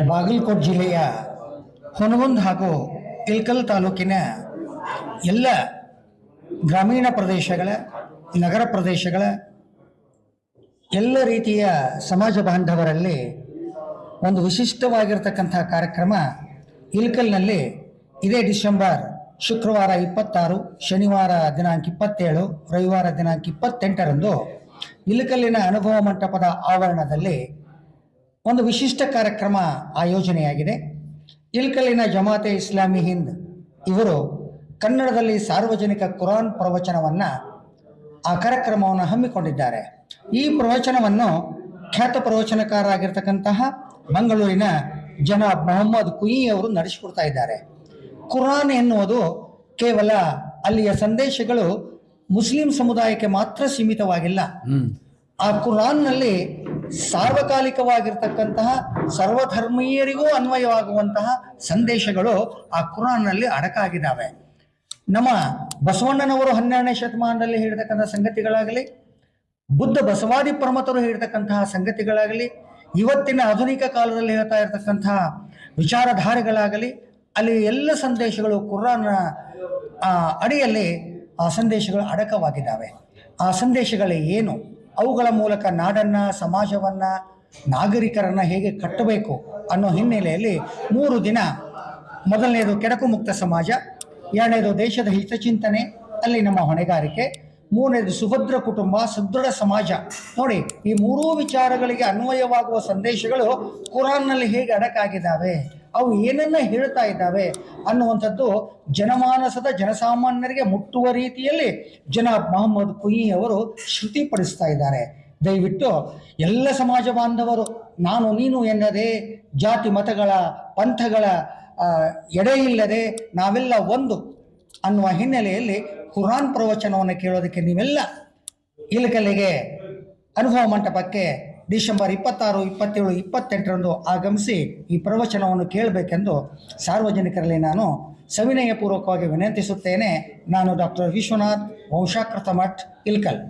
ಬಾಗಲಕೋಟೆ ಜಿಲ್ಲೆಯ ಹುನಗುಂದ ಹಾಗೂ ಇಳಕಲ್ ತಾಲೂಕಿನ ಎಲ್ಲ ಗ್ರಾಮೀಣ ಪ್ರದೇಶಗಳ, ನಗರ ಪ್ರದೇಶಗಳ ಎಲ್ಲ ರೀತಿಯ ಸಮಾಜ ಬಾಂಧವರಲ್ಲಿ ಒಂದು ವಿಶಿಷ್ಟವಾಗಿರತಕ್ಕಂಥ ಕಾರ್ಯಕ್ರಮ ಇಳಕಲ್ನಲ್ಲಿ ಇದೇ ಡಿಸೆಂಬರ್ ಶುಕ್ರವಾರ 26, ಶನಿವಾರ ದಿನಾಂಕ 27, ರವಿವಾರ ದಿನಾಂಕ 28ರಂದು ಇಳಕಲ್ಲಿನ ಅನುಭವ ಮಂಟಪದ ಆವರಣದಲ್ಲಿ ಒಂದು ವಿಶಿಷ್ಟ ಕಾರ್ಯಕ್ರಮ ಆಯೋಜನೆಯಾಗಿದೆ. ಇಳಕಲ್ಲಿನ ಜಮಾತೆ ಇಸ್ಲಾಮಿ ಹಿಂದ್ ಇವರು ಕನ್ನಡದಲ್ಲಿ ಸಾರ್ವಜನಿಕ ಕುರಾನ್ ಪ್ರವಚನವನ್ನು ಆ ಕಾರ್ಯಕ್ರಮವನ್ನು ಹಮ್ಮಿಕೊಂಡಿದ್ದಾರೆ. ಈ ಪ್ರವಚನವನ್ನು ಖ್ಯಾತ ಪ್ರವಚನಕಾರರಾಗಿರ್ತಕ್ಕಂತಹ ಮಂಗಳೂರಿನ ಜನಾಬ್ ಮೊಹಮ್ಮದ್ ಕುಯಿ ಅವರು ನಡೆಸಿಕೊಡ್ತಾ ಇದ್ದಾರೆ. ಕುರಾನ್ ಎನ್ನುವುದು ಕೇವಲ ಅಲ್ಲಿಯ ಸಂದೇಶಗಳು ಮುಸ್ಲಿಂ ಸಮುದಾಯಕ್ಕೆ ಮಾತ್ರ ಸೀಮಿತವಾಗಿಲ್ಲ. ಆ ಕುರಾನ್ನಲ್ಲಿ ಸಾರ್ವಕಾಲಿಕವಾಗಿರ್ತಕ್ಕಂತಹ ಸರ್ವಧರ್ಮೀಯರಿಗೂ ಅನ್ವಯವಾಗುವಂತಹ ಸಂದೇಶಗಳು ಆ ಕುರಾನ್ನಲ್ಲಿ ಅಡಕಾಗಿದ್ದಾವೆ. ನಮ್ಮ ಬಸವಣ್ಣನವರು 12ನೇ ಶತಮಾನದಲ್ಲಿ ಹೇಳಿರ್ತಕ್ಕಂಥ ಸಂಗತಿಗಳಾಗಲಿ, ಬುದ್ಧ ಬಸವಾದಿ ಪ್ರಮತರು ಹೇಳಿರ್ತಕ್ಕಂತಹ ಸಂಗತಿಗಳಾಗಲಿ, ಇವತ್ತಿನ ಆಧುನಿಕ ಕಾಲದಲ್ಲಿ ಹೇಳ್ತಾ ಇರತಕ್ಕಂತಹ ವಿಚಾರಧಾರೆಗಳಾಗಲಿ, ಅಲ್ಲಿ ಎಲ್ಲ ಸಂದೇಶಗಳು ಕುರಾನ್ ಅಡಿಯಲ್ಲಿ ಆ ಸಂದೇಶಗಳು ಅಡಕವಾಗಿದ್ದಾವೆ. ಆ ಸಂದೇಶಗಳೇ ಏನು, ಅವುಗಳ ಮೂಲಕ ನಾಡನ್ನು, ಸಮಾಜವನ್ನು, ನಾಗರಿಕರನ್ನು ಹೇಗೆ ಕಟ್ಟಬೇಕು ಅನ್ನೋ ಹಿನ್ನೆಲೆಯಲ್ಲಿ 3 ದಿನ, ಮೊದಲನೇದು ಕೆಡಕು ಮುಕ್ತ ಸಮಾಜ, 2ನೇದು ದೇಶದ ಹಿತಚಿಂತನೆ, ಅಲ್ಲಿ ನಮ್ಮ ಹೊಣೆಗಾರಿಕೆ, 3ನೇದು ಸುಭದ್ರ ಕುಟುಂಬ, ಸುದೃಢ ಸಮಾಜ. ನೋಡಿ, ಈ 3 ವಿಚಾರಗಳಿಗೆ ಅನ್ವಯವಾಗುವ ಸಂದೇಶಗಳು ಕುರಾನ್ನಲ್ಲಿ ಹೇಗೆ ಅಡಕಾಗಿದ್ದಾವೆ, ಅವು ಏನನ್ನ ಹೇಳ್ತಾ ಇದ್ದಾವೆ ಅನ್ನುವಂಥದ್ದು ಜನಮಾನಸದ ಜನಸಾಮಾನ್ಯರಿಗೆ ಮುಟ್ಟುವ ರೀತಿಯಲ್ಲಿ ಜನಾಬ್ ಮೊಹಮ್ಮದ್ ಕುಯಿ ಅವರು ಶ್ರುತಿಪಡಿಸ್ತಾ ಇದ್ದಾರೆ. ದಯವಿಟ್ಟು ಎಲ್ಲ ಸಮಾಜ ಬಾಂಧವರು ನಾನು ನೀನು ಎನ್ನದೆ, ಜಾತಿ ಮತಗಳ ಪಂಥಗಳ ಎಡೆ ಇಲ್ಲದೆ ನಾವೆಲ್ಲ ಒಂದು ಅನ್ನುವ ಹಿನ್ನೆಲೆಯಲ್ಲಿ ಕುರಾನ್ ಪ್ರವಚನವನ್ನು ಕೇಳೋದಕ್ಕೆ ನೀವೆಲ್ಲ ಇಳಕಲ್ಲಿಗೆ ಅನುಭವ ಮಂಟಪಕ್ಕೆ ಡಿಸೆಂಬರ್ 26, 27, 28ರಂದು ಆಗಮಿಸಿ ಈ ಪ್ರವಚನವನ್ನು ಕೇಳಬೇಕೆಂದು ಸಾರ್ವಜನಿಕರಲ್ಲಿ ನಾನು ಸವಿನಯಪೂರ್ವಕವಾಗಿ ವಿನಂತಿಸುತ್ತೇನೆ. ನಾನು ಡಾಕ್ಟರ್ ವಿಶ್ವನಾಥ್ ವಂಶಾಕೃತ ಮಠ್, ಇಳಕಲ್.